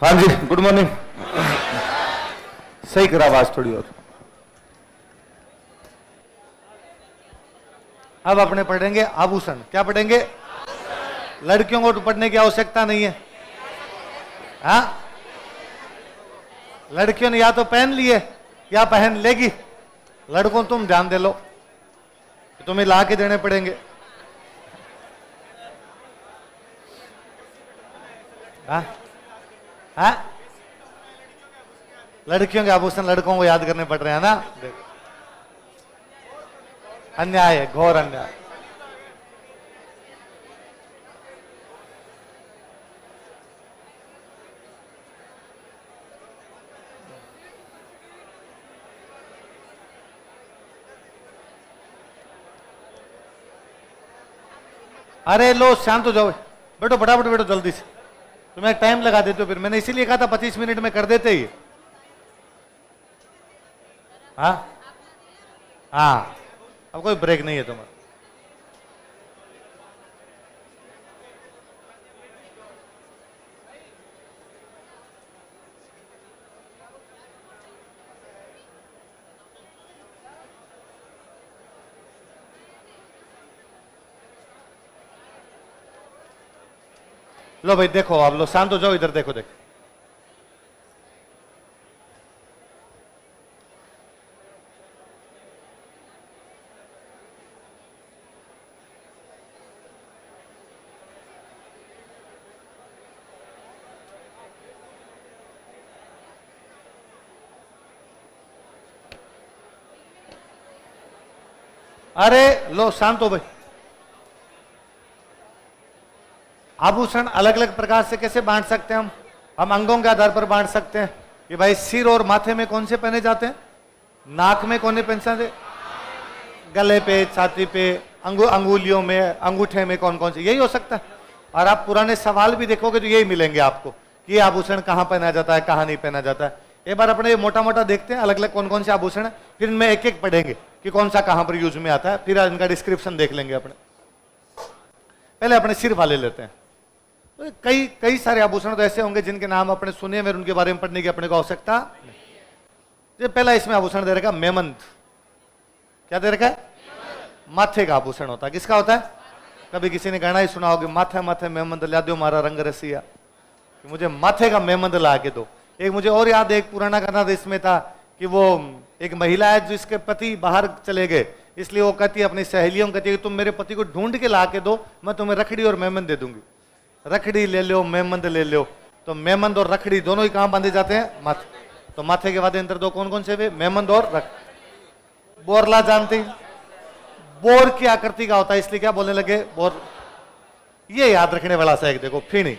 हाँ जी, good morning. सही करा आवाज थोड़ी और। अब अपने पढ़ेंगे आभूषण। क्या पढ़ेंगे? लड़कियों को तो पढ़ने की आवश्यकता नहीं है। हाँ, लड़कियों ने या तो पहन लिए या पहन लेगी। लड़कों तुम ध्यान दे लो, तुम्हें ला के देने पड़ेंगे। हाँ हाँ, लड़कियों के आभूषण लड़कों को याद करने पड़ रहे हैं ना। देखो, अन्याय है, घोर अन्याय। अरे लो, शांत हो जाओ, बैठो फटाफट बैठो जल्दी से। तुम्हें टाइम लगा देते हो फिर। मैंने इसीलिए कहा था 25 मिनट में कर देते ही। हाँ हाँ, अब कोई ब्रेक नहीं है तुम्हारा। लो भाई देखो, आप लो, शांत हो जाओ, इधर देखो। देखो अरे लो, शांत हो भाई। आभूषण अलग अलग प्रकार से कैसे बांट सकते हैं हम अंगों के आधार पर बांट सकते हैं कि भाई सिर और माथे में कौन से पहने जाते हैं, नाक में कौन से पहने जाते हैं, गले पे, छाती पे, अंगुलियों में, अंगूठे में कौन कौन से, यही हो सकता है। और आप पुराने सवाल भी देखोगे तो यही मिलेंगे आपको कि ये आभूषण कहाँ पहना जाता है, कहाँ नहीं पहना जाता है। एक बार अपने मोटा मोटा देखते हैं अलग अलग कौन कौन से आभूषण है, फिर इनमें एक एक पढ़ेंगे कि कौन सा कहाँ पर यूज में आता है, फिर इनका डिस्क्रिप्शन देख लेंगे अपने। पहले अपने सिर वाले लेते हैं। तो कई कई सारे आभूषण तो ऐसे होंगे जिनके नाम अपने सुने हुए, उनके बारे में पढ़ने की अपने को आवश्यकता नहीं। जो पहला इसमें आभूषण दे रखा मेमंद। क्या दे रखा है? माथे का आभूषण होता है। किसका होता है? कभी किसी ने गाना ही सुना होगा, माथे माथे मेमंद ला दो मारा रंग रसिया, मुझे माथे का मेमंद ला के दो। एक मुझे और याद है, एक पुराना गाना इसमें था कि वो एक महिला है जिसके पति बाहर चले गए, इसलिए वो कहती है अपनी सहेलियों को, कहती है तुम मेरे पति को ढूंढ के ला के दो, मैं तुम्हें रखड़ी और मेमंद दे दूंगी। रखड़ी ले लो, मेमंद ले लो। तो मेमंद और रखड़ी दोनों ही कहां बांधे जाते हैं? माथे। तो माथे के बाद अंतर दो कौन कौन से वे? मेमंद और रखड़ी। बोरला जानते हैं? बोर की आकृति का होता है, इसलिए क्या बोलने लगे? बोर। ये याद रखने वाला सा एक देखो, फीणी।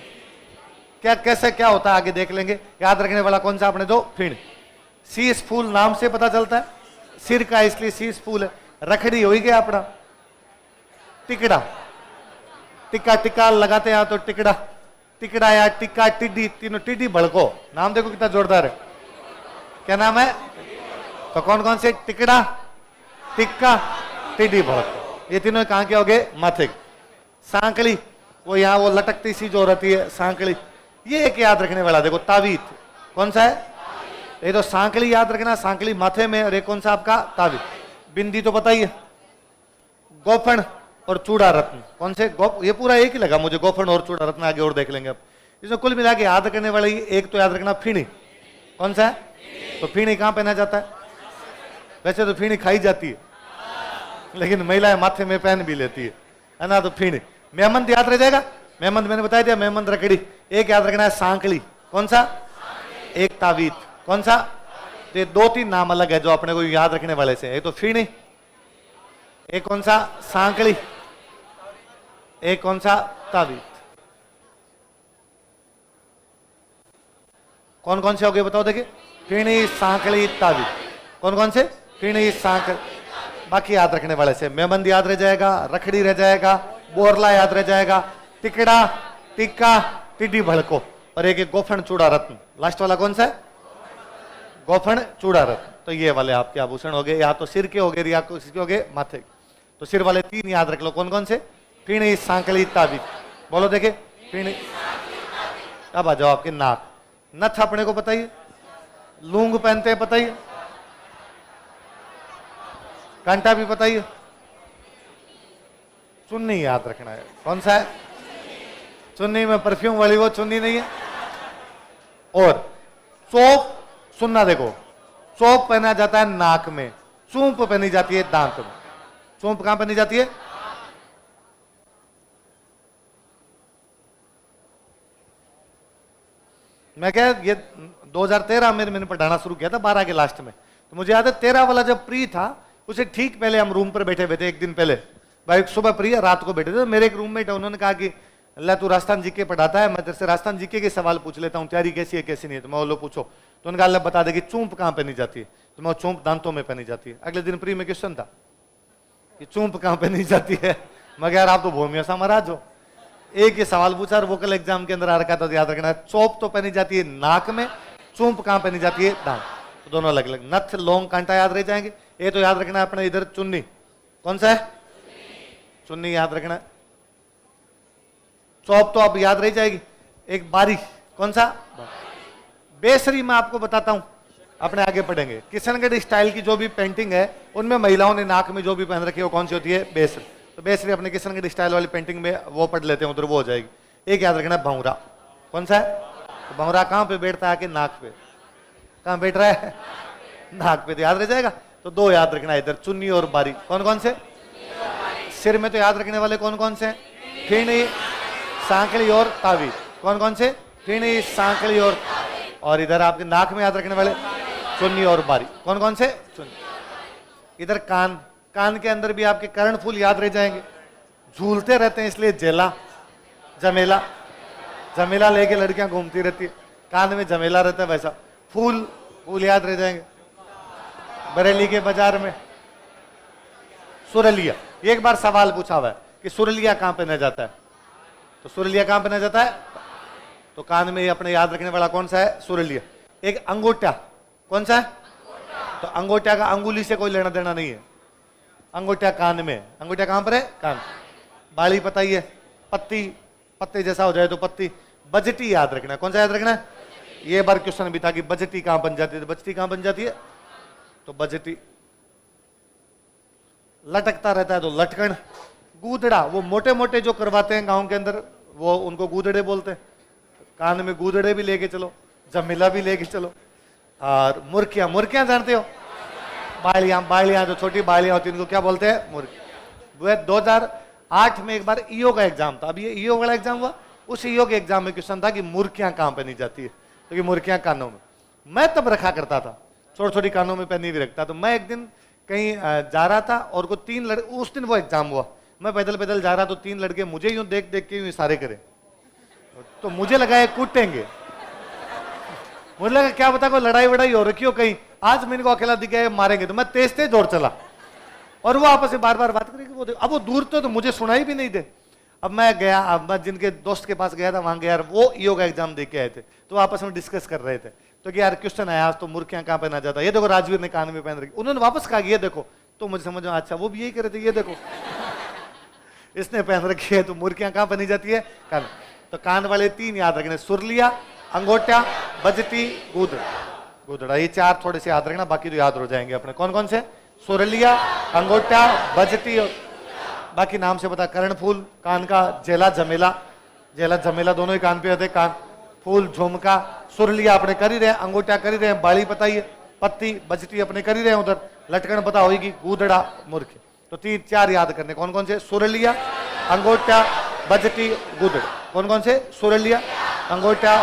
क्या कैसे क्या होता है आगे देख लेंगे। याद रखने वाला कौन सा अपने दो? फीणी। शीश फूल नाम से पता चलता है, सिर का, इसलिए शीश फूल है। रखड़ी हो ही गया अपना। टिकड़ा, टिक्का टिक्का लगाते हैं तो टिकड़ा, टिकड़ा या टिक्का, टिड्डी, तीनों। टिड्डी भड़को, नाम देखो कितना जोरदार है। क्या नाम है? तो कौन कौन से? टिकड़ा, टिक्का, टिड्डी, भड़को, ये तीनों कहां के हो गए? माथे। सांकली, वो यहाँ वो लटकती सी जो रहती है, सांकली। ये एक याद रखने वाला देखो, तावीत। कौन सा है? ये तो सांकली याद रखना, सांकली माथे में। और एक कौन सा आपका? तावीत। बिंदी तो पता ही है। गोफन और चूड़ा रत्न। कौन से? ये पूरा एक ही लगा मुझे, गोफन और चूड़ा रत्न। आगे और देख लेंगे अब। इसमें कुल मिला के याद करने वाली एक तो याद रखना फीणी। कौन सा है? तो फीणी कहां पहना जाता है? वैसे तो फीणी खाई जाती है, लेकिन महिलाएं माथे में पहन भी लेती है ना। तो फीणी। मेमंद याद रह जाएगा। मेमंद मैंने बताया दिया, मेमंद, रखड़ी। एक याद रखना है सांकली। कौन सा? एक तावीत। कौन सा? तो ये दो तीन नाम अलग है जो अपने को याद रखने वाले से। एक तो फीणी, एक कौन सा? सांकली, एक कौन सा? तावीत। कौन कौन से हो गए बताओ? देखिए, फीणी, सांकली, तावीत। कौन कौन से? फीणी, सांकली। बाकी याद रखने वाले से मेमंद याद रह जाएगा, रखड़ी रह जाएगा, बोरला याद रह जाएगा, टिकड़ा, टिक्का, टिड्डी, भड़को, और एक गोफन चूड़ा रत्न। लास्ट वाला कौन सा है? गोफन चूड़ा रत्न। तो ये वाले आपके आभूषण हो गए, या तो सिर के हो गए या किसके हो गए? माथे। तो सिर वाले तीन याद रख लो। कौन कौन से? फीणी, सांकली, तावीत। बोलो देखे। फीणी। अब आ जाओ आपके नाक। नथ अपने को पता ही है, लूंग पहनते हैं पता ही है, कांटा भी पता ही है, चुन्नी याद रखना है। कौन सा है? चुन्नी में परफ्यूम वाली वो चुन्नी नहीं है। और चोप सुनना, देखो चोप पहना जाता है नाक में, चूंप पहनी जाती है दांत में। चूंप कहां पहनी जाती है? मैं क्या ये 2013 में मैंने पढ़ाना शुरू किया था 12 के लास्ट में, तो मुझे याद है 13 वाला जब प्री था उसे ठीक पहले हम रूम पर बैठे हुए थे, एक दिन पहले भाई सुबह प्री रात को बैठे थे। मेरे एक रूममेट है, उन्होंने कहा कि अल्लाह तू राजस्थान जीके पढ़ाता है, मैं तेरे से राजस्थान जीके के सवाल पूछ लेता हूँ, तैयारी कैसी है कैसी नहीं है। तो मैं वो लो पूछो, तो उन्होंने कहा अल्लाह बता दे कि चूंप कहाँ पहनी जाती है। तो मैं चूंप दांतों में पहनी जाती है। अगले दिन प्री में क्वेश्चन था कि चूंप कहाँ पहनी जाती है। मैं यार आप तो भूमिया सा महाराज हो, एक ही सवाल पूछा और वोकल एग्जाम के अंदर आ रखा था, तो याद रखना है चोप तो पहनी जाती है नाक में, चूंप कहाँ पहनी जाती है? दांत। तो दोनों अलग अलग, नथ लौंग कांटा याद रह जाएंगे। ये तो याद रखना है अपने इधर चुन्नी, कौन सा है? चुन्नी याद रखना है। चौप तो अब याद रह जाएगी। एक बारी, कौन सा? बेसरी मैं आपको बताता हूं, अपने आगे पढ़ेंगे। किशनगढ़ स्टाइल की जो भी पेंटिंग है उनमें महिलाओं ने नाक में जो भी पहन रखी है वो कौन सी होती है? बेसरी। तो बेसरी अपने किशनगढ़ स्टाइल वाली पेंटिंग में वो पढ़ लेते हैं, उधर वो हो जाएगी। एक याद रखना है भंवरा, कौन सा है? तो भंवरा कहां पे बैठता है? आके नाक पे। कहां बैठ रहा है? नाक पे। तो याद रह जाएगा। तो दो याद रखना है इधर, चुन्नी और बारी। कौन कौन से? सिर में तो याद रखने वाले कौन कौन से? खीणी, सांकली और तावीज। कौन कौन से? खीणी, सांकली और इधर आपके नाक में याद रखने वाले चुन्नी और बारी। कौन कौन से? चुन्नी। इधर कान, कान के अंदर भी आपके कर्णफूल याद रह जाएंगे, झूलते रहते हैं इसलिए जेला, जमेला। जमेला लेके लड़कियां घूमती रहती है, कान में जमेला रहता है वैसा। फूल, फूल याद रह जाएंगे। बरेली के बाजार में सुरलिया, एक बार सवाल पूछा हुआ है कि सुरलिया कहां पहना जाता है? तो सुरलिया कहां पहना जाता है? तो कान में अपने याद रखने वाला कौन सा है? सुरलिया। एक अंगूठा, कौन सा है? तो अंगूठा का अंगुली से कोई लेना देना नहीं है, अंगूठा कान में। अंगूठा कहां पर है? कान। बाली पता ही है, पत्ती, पत्ते जैसा हो जाए तो पत्ती। बजटी याद रखना है, कौन सा याद रखना है? ये बार क्वेश्चन भी था कि बजटी कहां बन जाती है, तो बजटी कहां बन जाती है? तो बजटी। लटकता रहता है तो लटकन। गूदड़ा, वो मोटे मोटे जो करवाते हैं गांव के अंदर, वो उनको गूदड़े बोलते हैं। कान में गूदड़े भी लेके चलो, जमीला भी लेके चलो। और मुर्कियां, मुर्कियां जानते हो? बालियां, बालियां जो छोटी बालियां होती है उनको क्या बोलते हैं? मुर्गी। वो 2008 में एक बार ईओ का एग्जाम था, अब ये ईओ वाला एग्जाम हुआ, उस ईओ के एग्जाम में क्वेश्चन था कि मुर्कियां कहां पहनी जाती है? तो कि मुर्कियां कानों में। मैं तब रखा करता था, छोटी छोटी कानों में पहनी भी रखता। तो मैं एक दिन कहीं जा रहा था और को तीन लड़के, उस दिन वो एग्जाम हुआ, मैं पैदल पैदल जा रहा तो तीन लड़के मुझे यूं देख देख के यूं इशारे करे, तो मुझे लगा ये कूटेंगे। मुझे लगा क्या पता कोई लड़ाई वड़ाई हो रखी हो कहीं, आज मैंने को अकेला दिख गया मारेंगे। तो मैं तेज तेज दौड़ चला और वो आपस में बार बार बात करेंगे। वो अब वो दूर तो मुझे सुनाई भी नहीं दे। अब मैं गया, अब मैं जिनके दोस्त के पास गया था वहां गया, यार वो ईओ का एग्जाम दे के आए थे, तो आपस में डिस्कस कर रहे थे। तो कि यार क्वेश्चन आया आज तो मुर्कियां कहां पहना जाता है? ये देखो राजवीर ने कान में पहन रखी। उन्होंने वापस कहा ये देखो, तो मुझे समझ में अच्छा वो भी यही करे थे, ये देखो इसने पहन रखी है, तो मुर्कियां कहां पहनी जाती है? कान। तो कान वाले तीन याद रखने, सुरलिया, अंगोटा, बजटी, गूदड़ा। गूदड़ा, ये चार थोड़े से याद रखना, बाकी तो याद हो जाएंगे अपने। कौन कौन से? सुरलिया, अंगोटा, बजटी और बाकी नाम से बता। कर्णफूल, कान का जेला, जमेला। जेला जमेला दोनों ही कान पे होते, कान। फूल, झुमका। सुरलिया अपने कर ही रहे, अंगूठा कर ही रहे, बाली पता ही है, पत्ती, बजटी अपने कर ही रहे उधर, लटकन पता होगी, गूदड़ा, मुर्ख। तो तीन चार याद करने, कौन कौन से? सुरलिया, अंगूठा, बजटी, गूदड़ा। कौन कौन से? सुरलिया, अंगूठा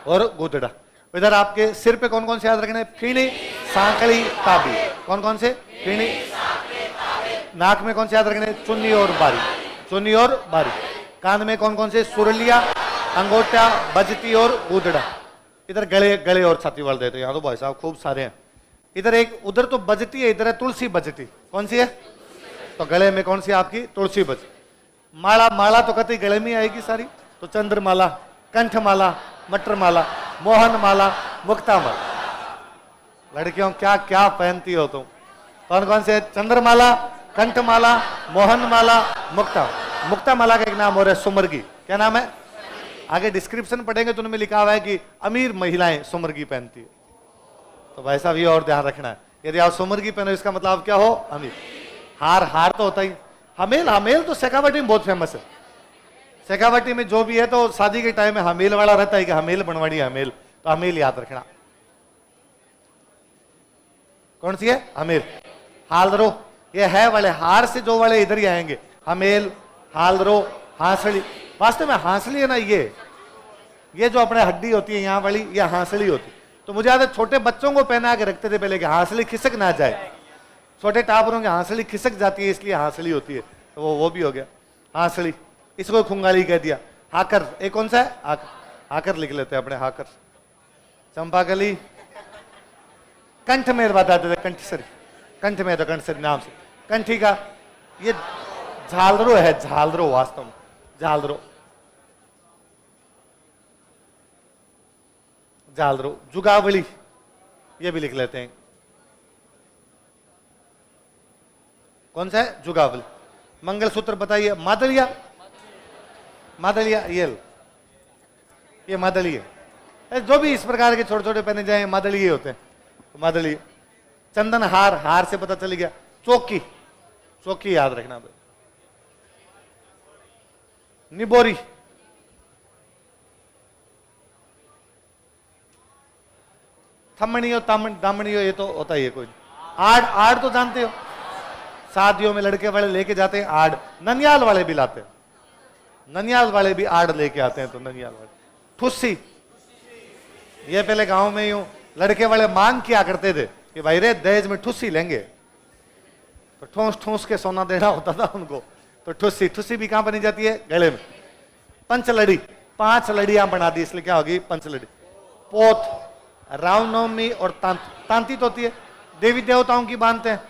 और गूदड़ा। इधर आपके सिर पे कौन कौन से याद रखने? फीणी, सांकली, ताबी। कौन कौन से? फीणी। नाक में कौन से याद रखने? चुन्नी और बारी। चुन्नी और बारी। कान में कौन कौन से? सुरलिया, अंगोटा, बजटी और गूदड़ा। इधर गले, गले और छाती वाल देते, यहाँ तो भाई साहब खूब सारे हैं। इधर एक, उधर तो बजटी है, इधर है तुलसी बजटी। कौन सी है? तो गले में कौन सी आपकी? तुलसी बजटी। माला, माला तो कतई गले में आएगी सारी, तो चंद्रमाला, कंठमाला, मटर माला, मोहन माला, मुक्ता माला। लड़कियों क्या क्या पहनती हो तुम? कौन कौन से? चंद्रमाला, कंठमाला, मोहन माला, मुक्ता। मुक्ता माला का एक नाम और है सुमरगी। क्या नाम है? आगे डिस्क्रिप्शन पढ़ेंगे तो उनमें लिखा हुआ है कि अमीर महिलाएं सुमरगी पहनती है। तो भाई साहब ये और ध्यान रखना है, यदि आप सुमरगी पहनो इसका मतलब क्या हो, अमीर। हार, हार तो होता ही। हमेल, हमेल तो शेखावटी में बहुत फेमस है। शेखावटी में जो भी है तो शादी के टाइम में हमेल वाला रहता है कि हमेल बनवाड़ी हमेल, तो हमेल याद रखना। कौन सी है, हमेल। हालदरो, ये है वाले, हार से जो वाले इधर ही आएंगे, हमेल, हालदरो, हांसली। वास्तव में हांसली है ना, ये जो अपने हड्डी होती है यहाँ वाली, ये हांसली होती है। तो मुझे याद है छोटे बच्चों को पहना के रखते थे पहले कि हांसली खिसक ना जाए। छोटे टाबरों की हांसली खिसक जाती है इसलिए हांसली होती है, तो वो भी हो गया हांसली। इसको खुंगाली कह दिया। हाकर, एक कौन सा है, हाकर, हाकर लिख लेते हैं अपने, हाकर। चंपाकली, कंठ में बताते थे, कंठसरी, कंठ में तो कंठसरी नाम से, कंठी का। ये झालरो है, झालरो, वास्तव में झालरो, झालरो। जुगावली, ये भी लिख लेते हैं। कौन सा है, जुगावली। मंगलसूत्र बताइए, मादलिया, मादलिया, ये मादली है। जो भी इस प्रकार के छोटे छोटे पहने जाए मादली होते हैं, तो मादली। चंदन हार, हार से पता चल गया। चौकी, चौकी याद रखना भाई। निबोरी, थमणियो, दामणियो, ये तो होता ही है कोई। आड़, आड़ तो जानते हो, शादियों में लड़के वाले लेके जाते हैं आड़। ननियाल वाले भी लाते हैं, ननियाल वाले भी आड़ लेके आते हैं, तो ननियाल वाले। ठुस्सी, ये पहले गांव में यूं लड़के वाले मांग किया करते थे कि भाई रे दहेज में ठुस्सी लेंगे, तो ठूस ठूस के सोना देना होता था उनको। तो ठुस्सी, ठुस्सी भी कहां बनी जाती है, गले में। पंचलड़ी, 5 लड़ियां बना दी, इसलिए क्या होगी, पंचलड़ी। पोत, रामनवमी और तांती तो होती है, देवी देवताओं की बांधते हैं,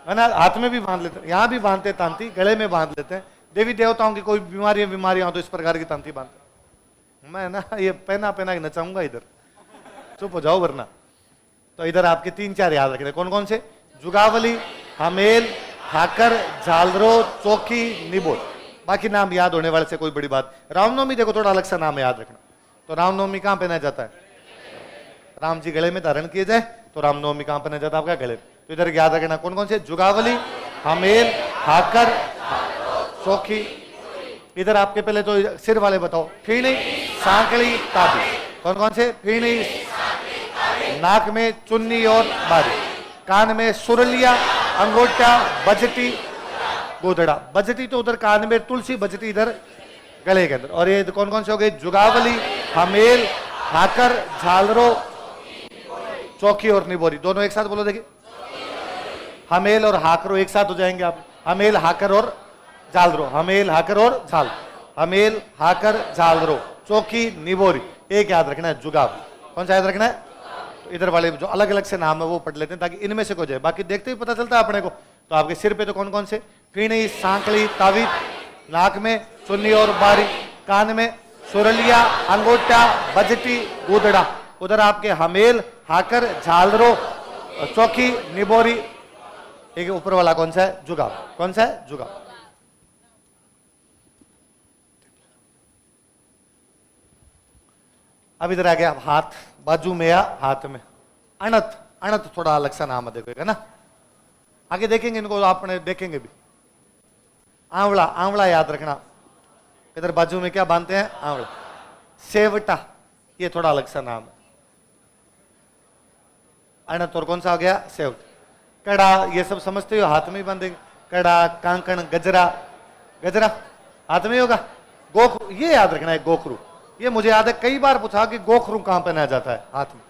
है ना, हाथ में भी बांध लेते हैं, यहाँ भी बांधते हैं तांती, गले में बांध लेते हैं। देवी देवताओं की कोई बीमारियां हो तो इस प्रकार की तांती बांधते। मैं ना ये पहना पहना के नचाऊंगा इधर, चुप हो जाओ वरना। तो इधर आपके 3-4 याद रखने, कौन कौन से, जुगावली, हमेल, हाकर, झालरो, चौकी, निबोर। बाकी नाम याद होने वाले से कोई बड़ी बात। रामनवमी देखो थोड़ा अलग सा नाम याद रखना। तो रामनवमी कहां पहना जाता है, राम जी गले में धारण किए जाए, तो रामनवमी कहां पहना जाता है, आपका गले। तो इधर याद रखना कौन कौन से, जुगावली, हमेल, हाकर, चौकी। इधर आपके पहले तो सिर वाले बताओ, फीणी, सांकली, ताबी। कौन कौन से, फीणी, नाक में चुन्नी और बारी, कान में सुरलिया, अंगोटा, बजटी, गोदड़ा। बजटी तो उधर कान में, तुलसी, बजटी इधर गले के अंदर। और ये कौन कौन से हो गए, जुगावली, हमेल, हाकर, झालरो, चौकी और निबोरी। दोनों एक साथ बोलो देखिए, हमेल और हाकरो एक साथ हो जाएंगे आप। हमेल, हाकर और झालरो, हमेल, हाकर और झाल, हमेल, हाकर, झालरो, चौकी, निबोरी। एक याद रखना है, जुगावली। कौन सा याद रखना है, तो इधर वाले जो अलग अलग से नाम है वो पढ़ लेते हैं ताकि इनमें से को जाए, बाकी देखते ही पता चलता है अपने को। तो आपके सिर पे तो कौन कौन से, फीणी, सांकली, तावीज, नाक में चुन्नी और बारी, कान में सुरलिया, अंगोटा, बजटी, गोदड़ा। उधर आपके हमेल, हाकर, झालरो, चौकी, निबोरी। एक ऊपर वाला कौन सा है, जुगाव। कौन सा है, जुगाव। अब इधर आ गया हाथ, बाजू में या हाथ में। अणत, अणत थोड़ा अलग सा नाम है, देखो है ना, आगे देखेंगे इनको, आपने देखेंगे भी। आंवला, आंवला याद रखना, इधर बाजू में क्या बांधते हैं, आंवला। सेवटा, ये थोड़ा अलग सा नाम है। अणत और कौन सा हो गया, सेवटा। कड़ा, ये सब समझते हो, हाथ में ही बांधेंगे। कड़ा, कांकण, गजरा, गजरा हाथ में ही होगा। गोखरू, ये याद रखना है, गोखरू। ये मुझे याद है कई बार पूछा कि गोखरू कहां पहना जाता है, हाथ में।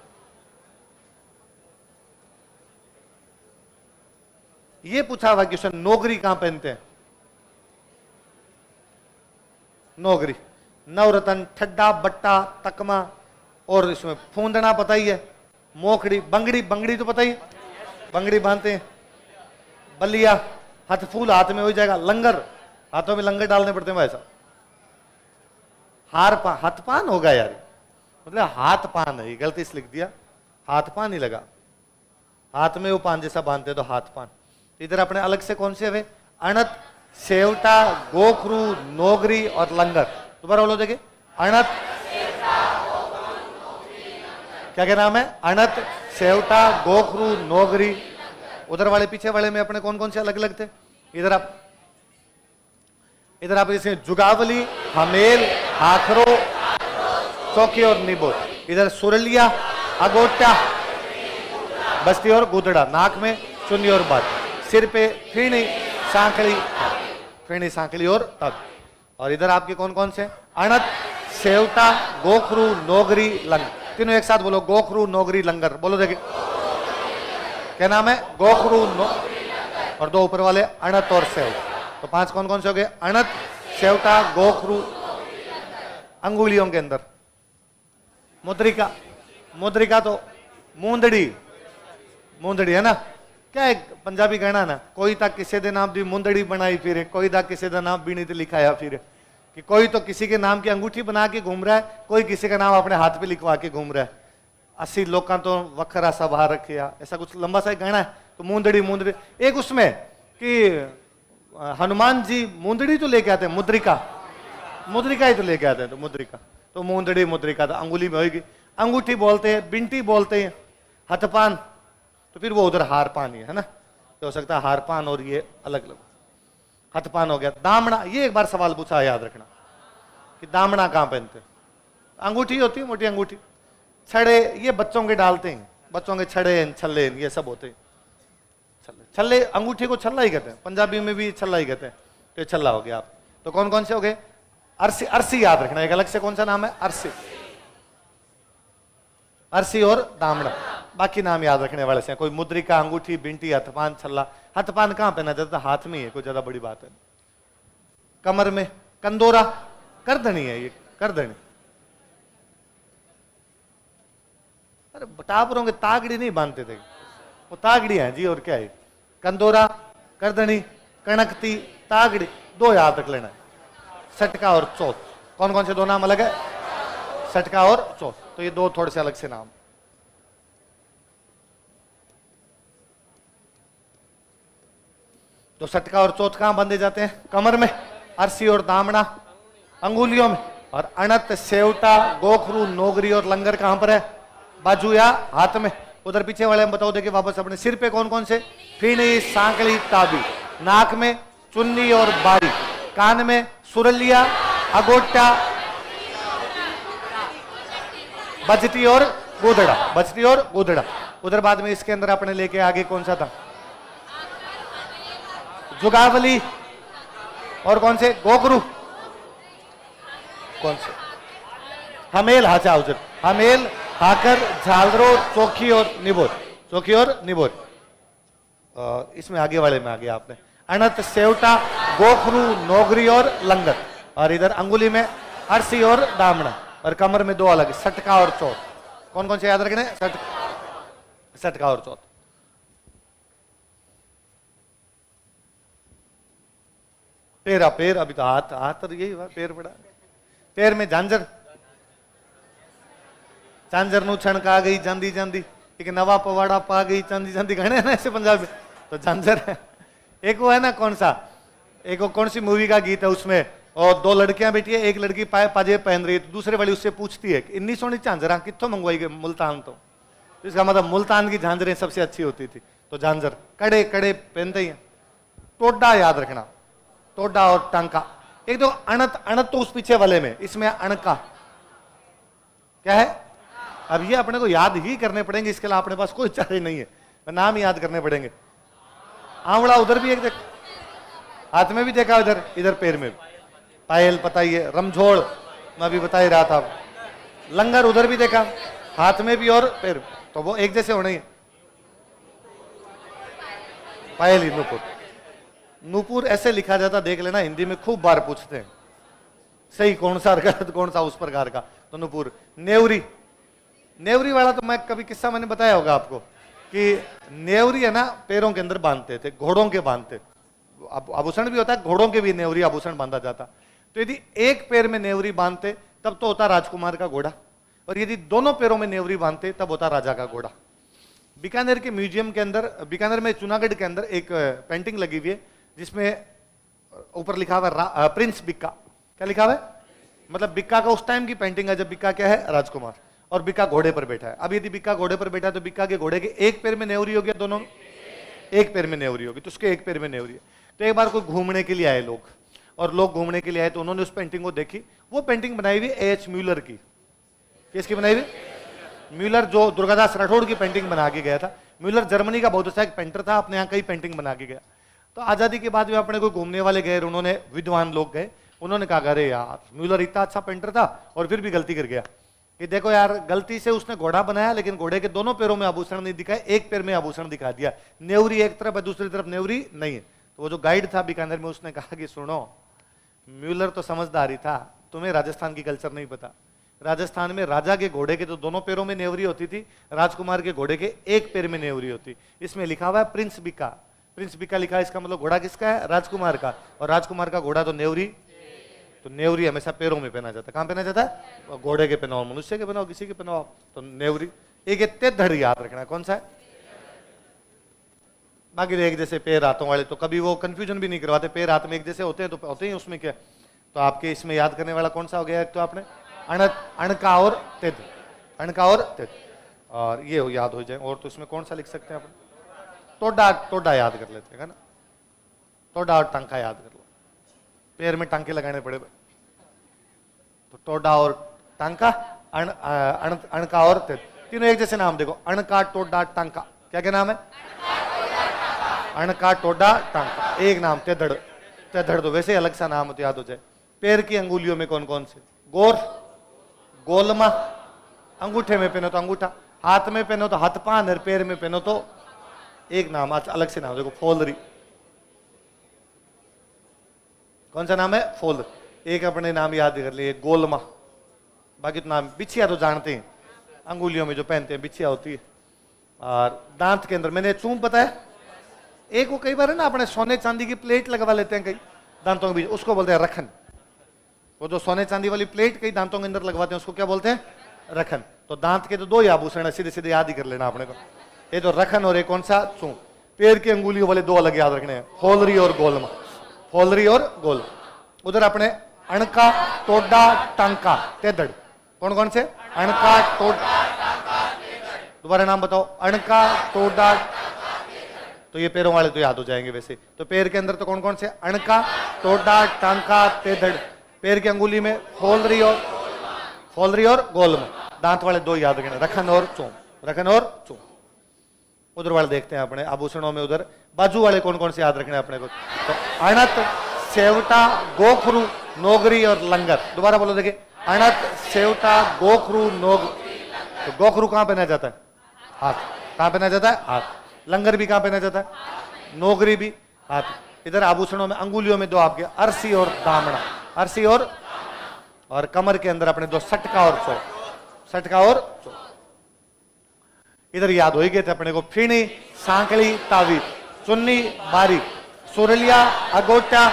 ये पूछा हुआ क्वेश्चन, नौगरी कहां पहनते हैं, नौगरी। नवरत्न, ठड्डा, बट्टा, तकमा, और इसमें फूंदना पता ही है। मोखड़ी, बंगड़ी, बंगड़ी तो पता ही है, बंगड़ी बांधते हैं। बलिया, हाथ फूल हाथ में हो जाएगा। लंगर, हाथों में लंगर डालने पड़ते हैं वैसा। हार पान, हाथ पान होगा यार, मतलब हाथ पान है, गलती से लिख दिया, हाथ पान ही लगा। हाथ में वो पान जैसा बांधते तो हाथ पान। इधर अपने अलग से कौन से है, अणत, सेवटा, गोखरू, नौगरी और लंगर। दोबारा बोलो देखिए, अणत, क्या क्या नाम है? अणत, सेवटा, गोखरू, नोगरी। उधर वाले पीछे वाले में अपने कौन कौन से अलग अलग थे? इधर आप इसे जुगावली, हमेल, आखरो, चौकी और निबोर। इधर सुरलिया, अगोटा, बस्ती और गुदड़ा। नाक में चुन्नी और बात। सिर पे फीणी, सांकली, फीणी, सांकली और तब। और इधर आपके कौन कौन से? अणत, सेवटा, गोखरू, नोगरी, लंगर। तीनों एक साथ बोलो, गोखरू, नोगरी, लंगर। बोलो देखिए, क्या नाम है? गोखरू, और दो ऊपर वाले अणत और सेव। तो 5 कौन कौन से हो गए? अणत, सेवटा, गोखरू। अंगुलियों के अंदर मुद्रिका। मुद्रिका तो मूंदड़ी, मूंदड़ी है ना। क्या एक पंजाबी कहना ना, कोई तक किसी के नाम की मुंदड़ी बनाई फिरे, कोई तक किसी का नाम बीनी लिखाया फिरे। कि कोई तो किसी के नाम की अंगूठी बना के घूम रहा है, कोई किसी का नाम अपने हाथ पे लिखवा के घूम रहा है। 80 लोग तो वखरा सा बाहर रखे, ऐसा कुछ लंबा सा कहना है। तो मूंदड़ी, मूंदड़ी। एक उसमें कि हनुमान जी मूंदड़ी तो लेके आते हैं, मुद्रिका, मुद्रिका ही तो लेके आते हैं। तो मुद्रिका तो मूंदड़ी, मुद्रिका तो अंगुली में होगी। अंगूठी बोलते हैं, बिंटी बोलते हैं, हथपान, तो फिर वो उधर हार पान ही है ना। तो हो सकता है हार पान और ये अलग अलग। हथपान हो गया। दामना, ये एक बार सवाल पूछा, याद रखना कि दामना कहाँ पहनते? अंगूठी होती है, मोटी अंगूठी। छड़े, ये बच्चों के डालते हैं, बच्चों के छड़े, छल्ले, ये सब होते हैं। छल्ले, अंगूठी को छल्ला ही कहते हैं, पंजाबी में भी छल्ला ही कहते हैं। तो ये छल्ला हो गया। आप तो कौन कौन से हो गए? अरसी, अरसी याद रखना, एक अलग से कौन सा नाम है? अरसी, अरसी और दामड़ा। बाकी नाम याद रखने वाले से कोई मुद्रिका, अंगूठी, बिंटी, हथपान, छल्ला। हथपान कहां पहना जाता? हाथ में ही है, कोई ज्यादा बड़ी बात है। कमर में कंदोरा, करदनी है ये, करदनी। अरे टापरों के तागड़ी नहीं बांधते थे, वो तागड़ी है जी, और क्या है? कंदोरा, करदनी, कणकती, तागड़ी, 2 याद रख लेना। सटका और चौथ। कौन कौन से 2 नाम अलग है? सटका और चौथ। तो ये 2 थोड़े से अलग से नाम। तो सटका और चौथ कहां बांधे जाते हैं? कमर में। अरसी और दामना अंगुलियों में। और अणत, सेवटा, गोखरू, नोगरी और लंगर कहां पर है? बाजू या हाथ में। उधर पीछे वाले हम बताओ देखिए वापस अपने। सिर पे कौन कौन से? फीणी, सांकली, ताबी। नाक में चुन्नी और बारी। कान में सुरलिया, अगोटा, बजटी और गोदड़ा, बजटी और गोदड़ा। उधर बाद में इसके अंदर अपने लेके आगे कौन सा था? जुगावली और कौन से? गोखरू, कौन से? हमेल, हाचा उधर हमेल, हाकर, झालरो, चौकी और निबोर। चौकी और निबोर। इसमें आगे वाले में आ गया आपने। अणत, सेवटा, गोखरू, नोगरी और लंगर। और इधर अंगुली में अरसी और दामना। और कमर में 2 अलग, सटका और चौथ। कौन कौन से याद रखने? सटका और चौथ। पैरा, पैर, अभी तो हाथ, हाथ और यही पैर पड़ा। पैर में झांझर, झांझर नु छणक आ गई, जांदी जांदी। एक नवा पवाड़ा पा गई, चांदी चांदी गहने ना ऐसे पंजाबी। तो झांझर है। एक वो है ना कौन सा, एक वो कौन सी मूवी का गीत है उसमें, और 2 लड़कियां बैठी है, एक लड़की पाजे पहन रही है, तो दूसरे वाली उससे पूछती है कि इतनी सोनी झांझरा कितों मंगवाई गई? मुल्तान। तो इसका मतलब मुल्तान की झांझरें सबसे अच्छी होती थी। तो झांझर, कड़े कड़े पहनते ही। टोडा याद रखना, टोडा और टांका। एक तो अणत, अणत तो उस पीछे वाले में, इसमें अणका क्या है? अब ये अपने को याद ही करने पड़ेंगे, इसके लिए अपने पास कोई चारे नहीं है, नाम ही याद करने पड़ेंगे। आंवला उधर भी एक देख, हाथ में भी देखा, इधर इधर पैर में। पायल पता ही है, रमझोड़ मैं अभी बता ही रहा था। लंगर उधर भी देखा, हाथ में भी और पैर, तो वो एक जैसे होने ही। पायल ही, नूपुर। नूपुर ऐसे लिखा जाता, देख लेना, हिंदी में खूब बार पूछते हैं सही कौन सा गलत कौन सा उस प्रकार का। तो नूपुर। नेवरी, नेवरी वाला तो मैं कभी किस्सा मैंने बताया होगा आपको कि नेवरी है ना पैरों के अंदर बांधते थे, घोड़ों के बांधते। आभूषण भी होता है, घोड़ों के भी नेवरी आभूषण बांधा जाता। तो यदि एक पैर में नेवरी बांधते तब तो होता राजकुमार का घोड़ा, और यदि दोनों पैरों में नेवरी बांधते तब होता राजा का घोड़ा। बीकानेर के म्यूजियम के अंदर, बीकानेर में जूनागढ़ के अंदर एक पेंटिंग लगी हुई है जिसमें ऊपर लिखा हुआ है प्रिंस बिक्का। क्या लिखा हुआ है? मतलब बिक्का का उस टाइम की पेंटिंग है जब बिक्का क्या है? राजकुमार। और बिक्का घोड़े पर बैठा है। अब यदि बिक्का घोड़े पर बैठा है तो बिक्का के घोड़े के एक पैर में नेवरी होगी, दोनों एक पैर में नेवरी होगी, तो उसके एक पैर में नेवरी है। तो एक बार कोई घूमने के लिए आए लोग, और लोग घूमने के लिए आए तो उन्होंने उस पेंटिंग को देखी। वो पेंटिंग बनाई हुई एच म्यूलर की। किसकी बनाई हुई? म्यूलर, जो दुर्गादास राठौड़ की पेंटिंग बना के गया था। म्यूलर जर्मनी का बहुत अच्छा एक पेंटर था, अपने यहाँ कई पेंटिंग बना के गया। तो आजादी के बाद में अपने कोई घूमने वाले गए, उन्होंने विद्वान लोग गए, उन्होंने कहा अरे यार म्यूलर इतना अच्छा पेंटर था और फिर भी गलती कर गया कि देखो यार, गलती से उसने घोड़ा बनाया लेकिन घोड़े के दोनों पैरों में आभूषण नहीं दिखाए, एक पैर में आभूषण दिखा दिया। नेवरी एक तरफ है, दूसरी तरफ नेवरी नहीं है। तो वो जो गाइड था बीकानेर में, उसने कहा कि सुनो, म्यूलर तो समझदारी था, तुम्हें राजस्थान की कल्चर नहीं पता। राजस्थान में राजा के घोड़े के तो दोनों पैरों में नेवरी होती थी, राजकुमार के घोड़े के एक पैर में नेवरी होती। इसमें लिखा हुआ है प्रिंस बिका, प्रिंस बिका लिखा है, इसका मतलब घोड़ा किसका है? राजकुमार का। और राजकुमार का घोड़ा तो नेवरी, तो नेवरी हमेशा पैरों में पहना जाता है। कहां पहना जाता है? घोड़े के पहनाओ, मनुष्य के पहनाओ, किसी के पहनाओ, तो नेवरी। एक इतने धड़ याद रखना है, कौन सा है? बाकी एक जैसे पैर हाथों वाले तो कभी वो कंफ्यूजन भी नहीं करवाते, पैर हाथ में एक जैसे होते हैं तो होते ही उसमें क्या। तो आपके इसमें याद करने वाला कौन सा हो गया? तो आपने अणका और तिद, अणका और तिद, और ये याद हो जाए। और तो इसमें कौन सा लिख सकते हैं अपन? टोडा, टोडा याद कर लेते हैं ना, टोडा और टांका याद कर लो। पैर में टांके लगाने पड़े, तो टोडा और टांका, अणका और तिद, तीनों एक जैसे नाम। देखो, अणका, टोडा, टांका, क्या क्या नाम है? अणका, टोडा, टांका, एक नाम। तेधड़, तेधड़ तो वैसे अलग सा नाम हो तो याद हो जाए। पैर की अंगुलियों में कौन कौन से? गोर, गोलमा, अंगूठे में पहनो तो अंगूठा, हाथ में पहनो तो हाथ पान, और पैर में पहनो तो एक नाम, अलग से नाम। देखो, फोलरी, कौन सा नाम है? फोलर। एक अपने नाम याद कर लिए, गोलमा। बाकी तो नाम, बिछिया तो जानते हैं, अंगुलियों में जो पहनते हैं बिछिया होती है। और दांत के अंदर मैंने चूम बताया, एक वो कई बार है ना अपने सोने चांदी की प्लेट लगवा लेते हैं कई दांतों के बीच, उसको बोलते हैं रखन। वो जो सोने चांदी वाली प्लेट कई दांतों के अंदर लगवाते हैं उसको क्या बोलते हैं? रखन। तो दांत के तो दो ही आभूषण है, सीधे सीधे याद ही कर लेना अपने को, ये तो रखन और एक कौन सा? चूम। पैर की अंगुलियों वाले दो अलग याद रखने हैं, फोलरी और गोलमा, फोलरी और गोल। उधर अपने अणका, टोडा, टांका, तेधड़, कौन कौन से? अणका, टोडा, दोबारा नाम बताओ। अणका, टोडा, तो ये पैरों वाले तो याद हो जाएंगे वैसे। तो पैर के अंदर तो कौन कौन से? अणका, टोडा, टांका, तेधड़। पैर की अंगुली में फोलरी और गोलमा। दांत वाले दो याद रखना, रखन और चूम, रखन और चूम। उधर वाले देखते हैं अपने आभूषणों में, उधर बाजू वाले कौन कौन से याद रखने अपने को? तो अणत, सेवटा, गोखरू, नोगरी और लंगर। दोबारा बोलो, देखिए, अणत, सेवटा, गोखरू, नोग। तो गोखरू कहां पहना जाता है? हाथ। कहां पहना जाता है? हाथ। लंगर भी कहां पहना जाता है? नोगरी भी हाथ। इधर आभूषणों में अंगुलियों में दो आपके अरसी और दामड़ा, अरसी और कमर के अंदर अपने दो सटका और चो, सटका और चो। इधर याद हो ही गए थे अपने को, फीणी, सांकली, तावी, चुन्नी, बारी, सुरलिया, अगोटा,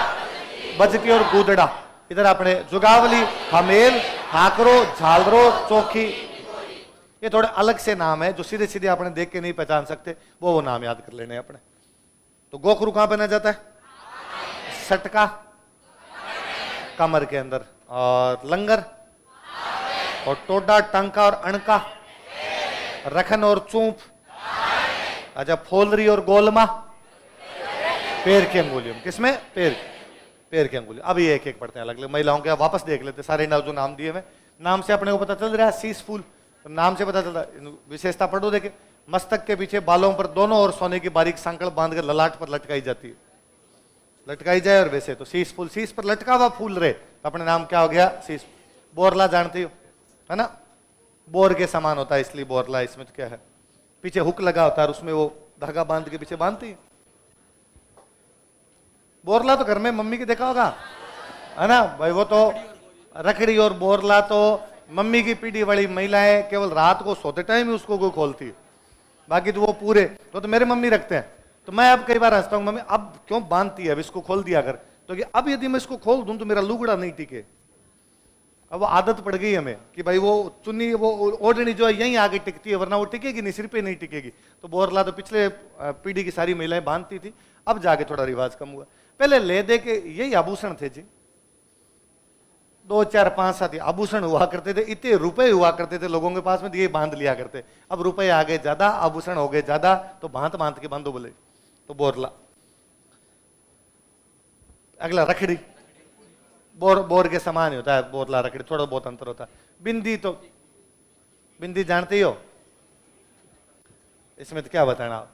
बजती और गुदड़ा। इधर अपने जुगावली, हमेल, हाकरो, झालरो, चौकी। ये थोड़े अलग से नाम है जो सीधे सीधे अपने देख के नहीं पहचान सकते, वो नाम याद कर लेने अपने। तो गोखरू कहां पहना जाता है? सटका, कमर के अंदर, और लंगर, और टोडा, टांका और अणका, रखन और चूंप, अच्छा, फोलरी और गोलमा, पैर की अंगुलियों में। किसमें? पैर की अंगुली। अभी एक एक पढ़ते हैं अलग अलग। महिलाओं के वापस देख लेते सारे नाम जो नाम दिए हुए, नाम से अपने को पता चल रहा है। शीश फूल, तो नाम से पता चलता है। विशेषता पढ़ो, देखे, मस्तक के पीछे बालों पर दोनों और सोने की बारीक सांकड़ बांधकर ललाट पर लटकाई जाती है, लटकाई जाए। और वैसे तो शीश फूल, शीश पर लटका हुआ फूल रहे, तो अपने नाम क्या हो गया? शीश। बोरला जानती हो, है ना? बोर के समान होता है इसलिए बोरला। इसमें तो क्या है, पीछे हुक लगा होता है और उसमें वो धागा बांध के पीछे बांधती है। बोरला तो घर में मम्मी के देखा होगा, है ना भाई? वो तो रखड़ी और बोरला तो मम्मी की पीढ़ी वाली महिलाएं केवल रात को सोते टाइम ही उसको कोई खोलती है, बाकी तो वो पूरे तो मेरे मम्मी रखते हैं। तो मैं अब कई बार हंसता हूँ, मम्मी अब क्यों बांधती है, अब इसको खोल दिया कर। तो कि अब यदि मैं इसको खोल दूं तो मेरा लुगड़ा नहीं टिके। अब वो आदत पड़ गई हमें कि भाई वो चुन्नी, वो ओढ़नी जो है यहीं आगे टिकती है, वरना वो टिकेगी नहीं, सिर पे नहीं टिकेगी। तो बोरला तो पिछले पीढ़ी की सारी महिलाएं बांधती थी, अब जाके थोड़ा रिवाज कम हुआ। पहले ले दे के यही आभूषण थे जी, 2 4 5 7 आभूषण हुआ करते थे, इतने रुपए हुआ करते थे लोगों के पास में, ये बांध लिया करते। अब रुपए आ गए ज्यादा, आभूषण हो गए ज्यादा, तो भांत भांत के बांधो बोले। तो बोरला, अगला रखड़ी, बोर बोर के समान ही होता है बोरला रखड़ी, थोड़ा बहुत अंतर होता है। बिंदी, तो बिंदी जानते ही हो, इसमें तो क्या बताना।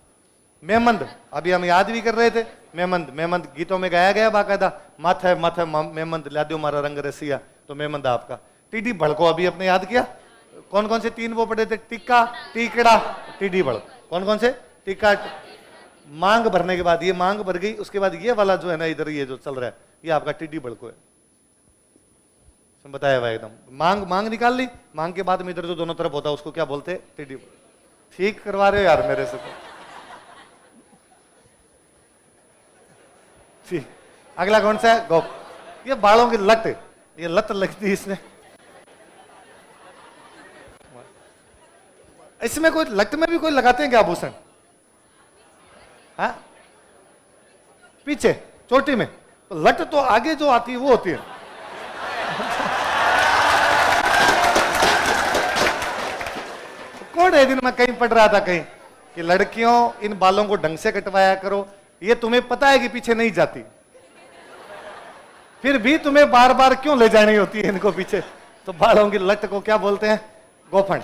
मेमंद, अभी हम याद भी कर रहे थे, मेमंद, मेमंद गीतों में गाया गया बाकायदा, माथे माथे मेमंद ला दो मारा रंग रसिया, तो मेमंद आपका। टीडी भड़को अभी अपने याद किया, कौन कौन से 3 वो पढ़े थे, टिक्का, टीकड़ा, टीडी भड़क, कौन कौन से, टिक्का। मांग भरने के बाद ये मांग भर गई, उसके बाद ये वाला जो है ना इधर ये जो चल रहा है, ये आपका टिड्डी भड़को है, बताया हुआ एकदम। मांग, मांग निकाल ली, मांग के बाद में इधर जो दोनों तरफ होता है उसको क्या बोलते, टिड्डी। ठीक करवा रहे हो यार मेरे से तो। ठीक, अगला कौन सा है, गोप। ये बालों की लट, ये लत लगती इसने, इसमें कोई लट में भी कोई लगाते हैं क्या आभूषण, हाँ? पीछे चोटी में, लट तो आगे जो आती है वो होती है। कौन है दिन मैं कहीं पढ़ रहा था कहीं कि लड़कियों इन बालों को ढंग से कटवाया करो, ये तुम्हें पता है कि पीछे नहीं जाती, फिर भी तुम्हें बार बार क्यों ले जानी होती है इनको पीछे। तो बालों की लट को क्या बोलते हैं, गोफन।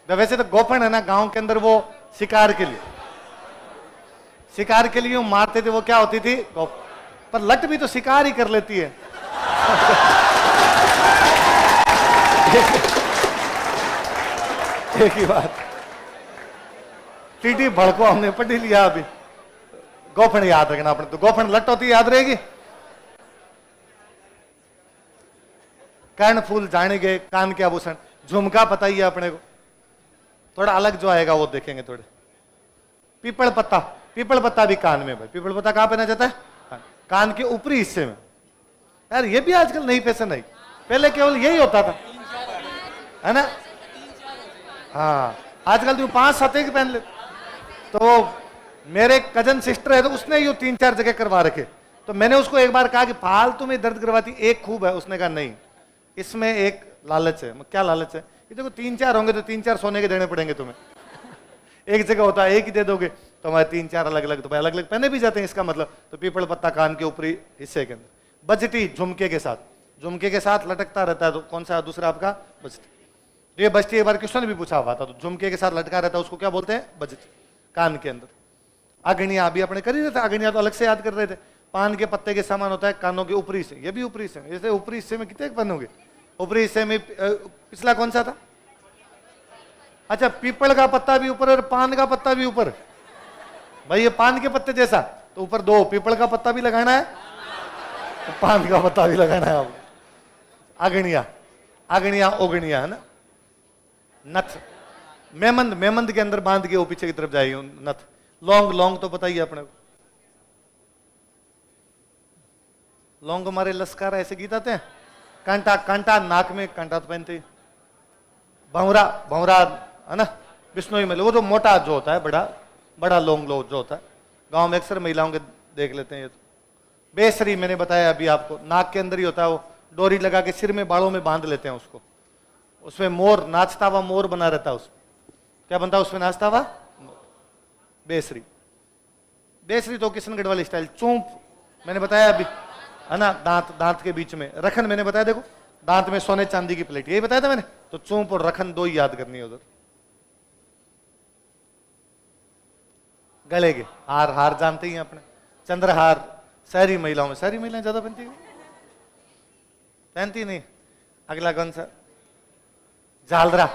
तो वैसे तो गोफन है ना गांव के अंदर, वो शिकार के लिए, शिकार के लिए मारते थे, वो क्या होती थी, गोफ। पर लट भी तो शिकार ही कर लेती है। एक ही बात, टीटी भड़को हमने पढ़ लिया अभी, गोफन याद रखना अपने, तो गोफन लट होती है, याद रहेगी। कर्ण फूल जाने गए, कान के आभूषण, झुमका पता ही है अपने को, थोड़ा अलग जो आएगा वो देखेंगे थोड़े। पीपल पत्ता, पीपल पत्ता भी कान में भाई, पीपल पत्ता कहां पहना जाता है, कान के ऊपरी हिस्से में। यार ये भी आजकल नई फैशन है, पहले केवल यही होता था, है ना। हाँ, आजकल तो 5-7 के पहन ले। तो मेरे कजन सिस्टर है, तो उसने ये 3-4 जगह करवा रखे। तो मैंने उसको एक बार कहा कि फालतू में दर्द करवाती, एक खूब है। उसने कहा नहीं, इसमें एक लालच है। क्या लालच है, ये देखो 3-4 होंगे तो 3-4 सोने के देने पड़ेंगे तुम्हें। एक जगह होता है एक ही दे दोगे, तो हमारे 3-4 अलग अलग, तो भाई अलग अलग पहने भी जाते हैं, इसका मतलब। तो पीपल पत्ता कान के ऊपरी हिस्से के अंदर। बजटी, झुमके के साथ, झुमके के साथ लटकता रहता है, तो कौन सा दूसरा आपका, बजटी। ये बजटी एक बार क्वेश्चन भी पूछा हुआ था, तो झुमके के साथ लटका रहता है उसको क्या बोलते हैं, बजटी, कान के अंदर। अगनिया अभी अपने कर ही रहे थे, अगनिया तो अलग से याद कर रहे थे। पान के पत्ते के समान होता है, कानों के ऊपरी हिस्से, ये भी ऊपरी हिस्से में। जैसे ऊपरी हिस्से में कितने बनोगे, ऊपरी हिस्से में पिछला कौन सा था, अच्छा पीपल का पत्ता भी ऊपर और पान का पत्ता भी ऊपर। भाई ये पान के पत्ते जैसा, तो ऊपर 2 पीपल का पत्ता भी लगाना है, तो पान का पत्ता भी लगाना है आपको। अगनिया, अगनिया ओगनिया है ना। नथ, मेमंद, मेमंद के अंदर बांध के वो पीछे की तरफ जाएगी नथ। लौंग, लौंग तो पता ही है अपने को, लौंग हमारे लश्कर ऐसे गीत आते हैं। कांटा, कांटा नाक में कांटा तो पहनते ही। भंवरा, भंवरा है ना, बिश्नोई में वो जो मोटा जो होता है, बड़ा बड़ा लौंग लो जो होता है, गांव में अक्सर महिलाओं के देख लेते हैं ये तो। बेसरी मैंने बताया अभी आपको, नाक के अंदर ही होता है, वो डोरी लगा के सिर में बालों में बांध लेते हैं उसको। उसमें मोर, नाचता हुआ मोर बना रहता है उसमें, क्या बनता है उसमें, नाचता हुआ बेसरी। बेसरी तो किशनगढ़ वाली स्टाइल। चूंप मैंने बताया अभी, है ना, दांत, दांत के बीच में। रखन मैंने बताया, देखो दांत में सोने चांदी की प्लेट, यही बताया था मैंने। तो चूंप और रखन 2 ही याद करनी है उधर। गले के हार, हार जानते ही हैं अपने, चंद्रहार। शहरी महिलाओं में, शहरी महिलाएं ज्यादा पहनती है, पहनती नहीं। अगला कौन सा, झालरा,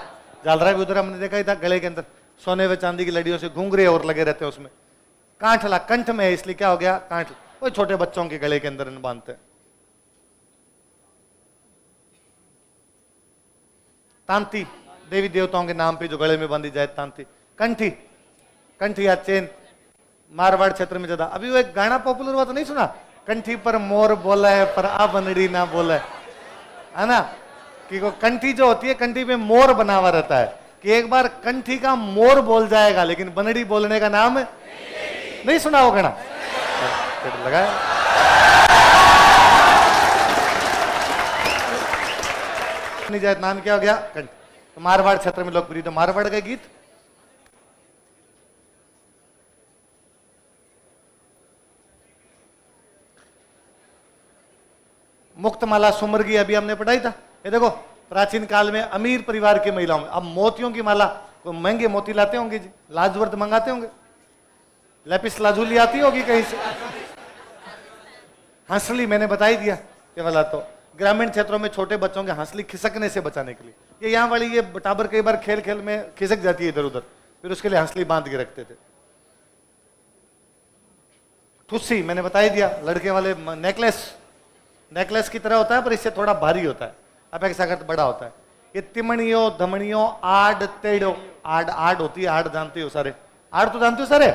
झालरा भी उधर हमने देखा ही था, गले के अंदर सोने व चांदी की लड़ियों से घुंघरे और लगे रहते हैं उसमें। कांठला, कंठ में है इसलिए क्या हो गया, कांठ, वो छोटे बच्चों के गले के अंदर बांधते हैं। तांती, देवी देवताओं के नाम पे जो गले में बांधी जाए, तांती। कंठी, कंठी या चेन मारवाड़ क्षेत्र में ज्यादा। अभी वो एक गाना पॉपुलर हुआ तो नहीं सुना, कंठी पर मोर बोला है पर आ बनड़ी ना बोला है ना। कि वो कंठी जो होती है, कंठी में मोर बना हुआ रहता है, कि एक बार कंठी का मोर बोल जाएगा, लेकिन बनड़ी बोलने का नाम नहीं सुना वो गाना, लगाया। बनी जाए नाम क्या हो गया? कंठ। तो मारवाड़ क्षेत्र में लोकप्रिय, तो मारवाड़ का गीत मुक्तमाला सुमरगी अभी हमने पढ़ाई था। ये देखो प्राचीन काल में अमीर परिवार की महिलाओं में अब मोतियों की माला, कोई महंगे मोती लाते होंगे जी, लाजवर्द मंगाते होंगे, लेपिस लाजूली आती होगी कहीं से, हंसली मैंने बता ही दिया ये वाला। तो ग्रामीण क्षेत्रों में छोटे बच्चों के हंसली खिसकने से बचाने के लिए, ये यहाँ वाली ये टाबर कई बार खेल खेल में खिसक जाती है इधर उधर, फिर उसके लिए हंसली बांध के रखते थे। ठुस्सी मैंने बता ही दिया, लड़के वाले नेकलेस की तरह होता है पर इससे थोड़ा भारी होता है, अपेक्षाकृत बड़ा होता है। ये तिमणियों धमणियों आड़ तेड़ो, आड़ होती है, आड़ जानते हो सारे, आड़ तो जानते हो सारे?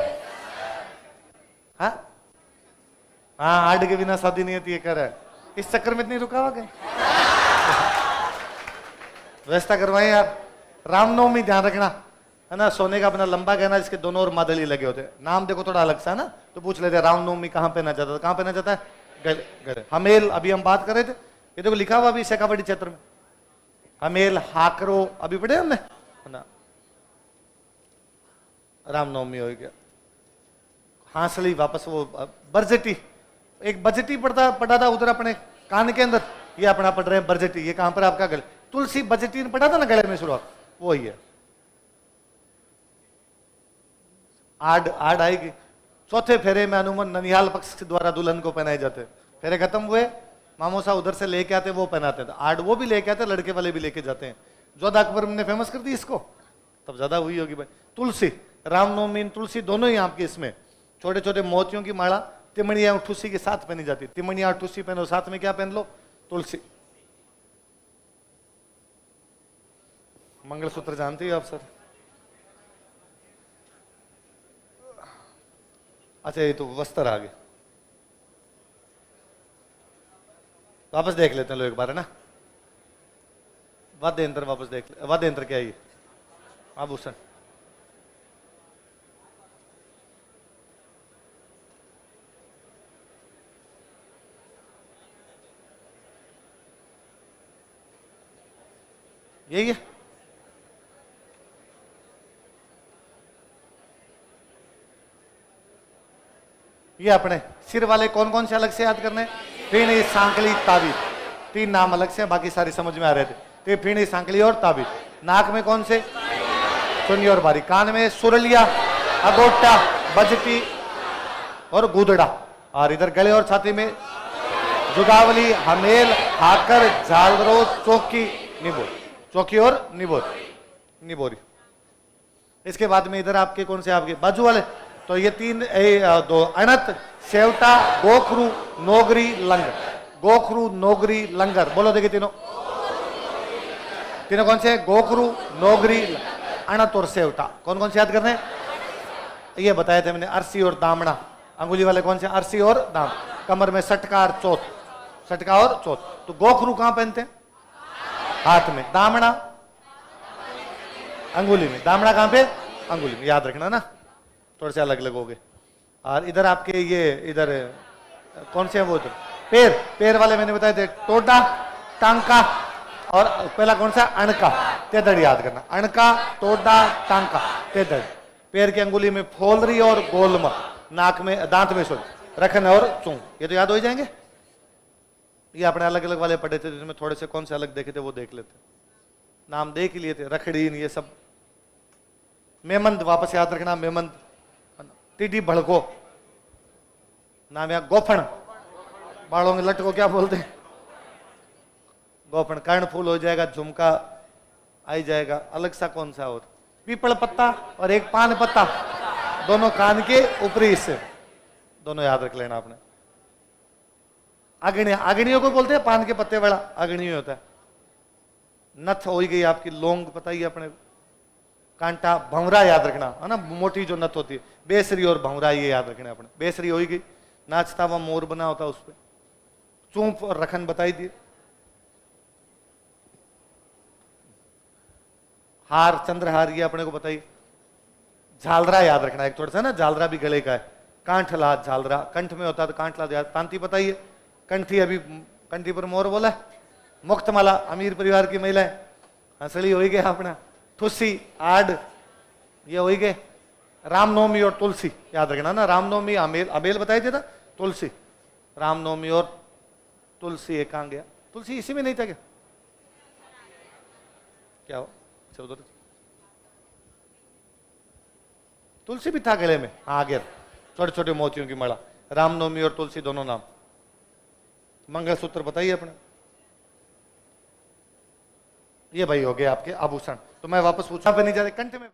हाँ आड़ के बिना शादी नहीं होती है, कर है इस चक्कर में इतनी रुका हुआ गए। व्यवस्था करवाए यार। रामनवमी ध्यान रखना है ना, सोने का अपना लंबा गहना जिसके दोनों ओर मादली लगे होते हैं, नाम देखो थोड़ा अलग सा है ना, तो पूछ लेते हैं रामनवमी कहाँ पहना जाता है? कहाँ पहना जाता है? गले। हमेल अभी हम बात कर रहे थे, ये देखो लिखा हुआ अभी शेखावाटी क्षेत्र में, हमेल हाकरो अभी पढ़े हमने ना। रामनवमी हो गया, हांसली वापस वो बरजटी, एक बजटी पढ़ा था उधर अपने कान के अंदर, ये अपना पढ़ रहे हैं बरजटी, ये कहां पर आपका गले? तुलसी बजटी पढ़ा था ना गले में शुरुआत, वो ही है। आड़ आएगी। चौथे फेरे में अनुमन ननिहाल पक्ष के द्वारा दुल्हन को पहनाए जाते, फेरे खत्म हुए मामोसा उधर से लेके आते वो पहनाते थे, आड़ वो भी लेके आते, लड़के वाले भी लेके जाते हैं। जोधा अकबर ने फेमस कर दी इसको, तब ज्यादा हुई होगी भाई। तुलसी, रामनवमी तुलसी दोनों ही आपके इसमें छोटे छोटे मोतियों की माला, तिमणिया और ठुस्सी के साथ पहनी जाती, तिमणिया और ठुस्सी पहनो, साथ में क्या पहन लो? तुलसी। मंगलसूत्र जानते हो आप सर? अच्छा ये तो वस्त्र आ गए, वापस देख लेते हैं लो एक बार है ना, वाद्य यंत्र वापस देख ले। वाद्य यंत्र क्या है ये? आभूषण। यही है। ये अपने सिर वाले कौन कौन से अलग से याद करने? फीणी सांकली ताबीज, तीन नाम अलग से, बाकी सारी समझ में आ रहे थे। तो फीणी सांकली और ताबीज। नाक में कौन से? चुन्नी और बारी। कान में सुरलिया, अगोटा, बजटी और गुदड़ा। और इधर गले और छाती में जुगावली, हमेल, हाकर, झालरो, चौकी, निबोर। चौकी और निबोरी। इसके बाद में इधर आपके कौन से? आपके बाजू वाले, तो ये तीन दो अनत, सेवटा, गोखरू, नोगरी, लंगर। गोखरू, नोगरी, लंगर बोलो देखिए तीनों कौन से? गोखरू, नोगरी, अनत और सेवटा। कौन कौन से याद करने? ये बताए थे मैंने, अरसी और दामना। अंगुली वाले कौन से? अरसी और दाम। कमर में सटका और चौथ, सटका और चौथ। तो गोखरू कहां पहनते हैं? हाथ में। दामना अंगुली में। दामना कहां पे? अंगुली में। याद रखना ना, थोड़े से अलग अलग हो गए। और इधर आपके ये इधर कौन से हैं वो? पैर वाले मैंने बताए थे, टोडा, टांका और पहला कौन सा? अणका। तेदड़ याद करना, अणका, टोडा, टांका, तेदड़। पैर की अंगुली में फोलरी और गोलमा, नाक में दांत में रखन और चूं। ये तो याद हो जाएंगे। ये अपने अलग अलग वाले पढ़े थे, जिसमें थोड़े से कौन से अलग देखे थे वो देख लेते, नाम देख लिए थे। रखड़ीन ये सब। मेमंद वापस याद रखना, मेमंद। टीडी भड़को नाम या गोफण, बालों के लट को क्या बोलते हैं? गोफण। कर्ण फूल हो जाएगा, झुमका आई जाएगा। अलग सा कौन सा? और पीपल पत्ता और एक पान पत्ता, दोनों कान के ऊपरी हिस्से, दोनों याद रख लेना आपने। अग्निया, अग्नियों को बोलते हैं पान के पत्ते वाला, अग्नियो होता है। नथ हो गई आपकी, लौंग पता ही अपने। कांटा, भंवरा याद रखना है ना, मोटी जो नथ होती है। बेसरी और भंवरा ये याद रखना अपने। बेसरी हो गई, नाचता हुआ मोर बना होता उस पर। चूंप और रखन बताई दिए। हार, चंद्रहार ये अपने को बताइए। झालरा याद रखना एक थोड़ा सा ना, झालरा भी गले का है। कांठला, झालरा कंठ में होता है तो कांठला याद। तांती बताइए। कंठी, अभी कंठी पर मोर बोला है, मुक्तमाला अमीर परिवार की महिलाएं, हंसड़ी हो ही गया अपना, तुलसी आड ये हो ही गए, रामनवमी और तुलसी याद रखना ना, रामनवमी अमेल अबेल बताए थे ना, तुलसी, रामनवमी और तुलसी एक कहां गया, तुलसी इसी में नहीं था क्या, क्या हो चौधरी, तुलसी भी था गले में, हाँ गया, छोटे छोटे मोतियों की माला, रामनवमी और तुलसी दोनों नाम। मंगलसूत्र बताइए अपने, ये भाई हो गए आपके आभूषण। तो मैं वापस पूछा पे नहीं जा रहे, कंठ में